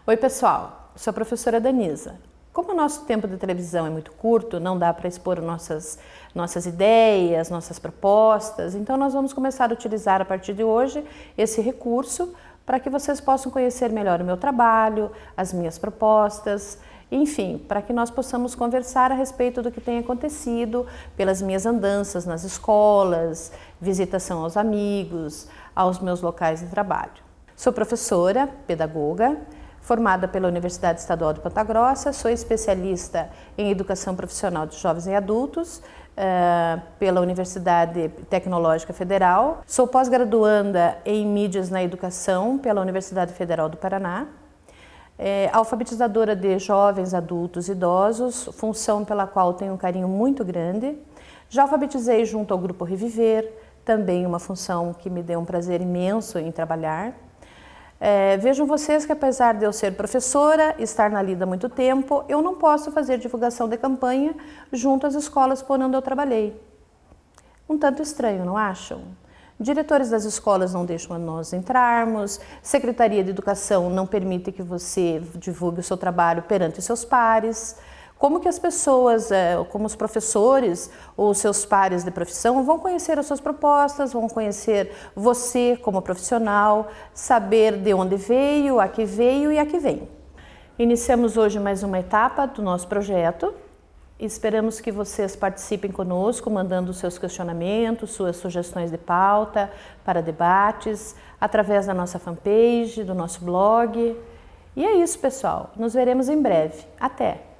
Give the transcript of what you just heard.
Oi pessoal, sou a professora Danisa. Como o nosso tempo de televisão é muito curto, não dá para expor nossas ideias, nossas propostas, então nós vamos começar a utilizar a partir de hoje esse recurso para que vocês possam conhecer melhor o meu trabalho, as minhas propostas, enfim, para que nós possamos conversar a respeito do que tem acontecido pelas minhas andanças nas escolas, visitação aos amigos, aos meus locais de trabalho. Sou professora, pedagoga, formada pela Universidade Estadual de Ponta Grossa, sou especialista em Educação Profissional de Jovens e Adultos pela Universidade Tecnológica Federal, sou pós-graduanda em Mídias na Educação pela Universidade Federal do Paraná, alfabetizadora de jovens, adultos e idosos, função pela qual tenho um carinho muito grande. Já alfabetizei junto ao Grupo Reviver, também uma função que me deu um prazer imenso em trabalhar. Vejam vocês que apesar de eu ser professora, estar na lida há muito tempo, eu não posso fazer divulgação de campanha junto às escolas por onde eu trabalhei. Um tanto estranho, não acham? Diretores das escolas não deixam nós entrarmos, Secretaria de Educação não permite que você divulgue o seu trabalho perante seus pares. Como que as pessoas, como os professores ou seus pares de profissão vão conhecer as suas propostas, vão conhecer você como profissional, saber de onde veio, a que veio e a que vem. Iniciamos hoje mais uma etapa do nosso projeto. Esperamos que vocês participem conosco, mandando seus questionamentos, suas sugestões de pauta para debates, através da nossa fanpage, do nosso blog. E é isso, pessoal. Nos veremos em breve. Até!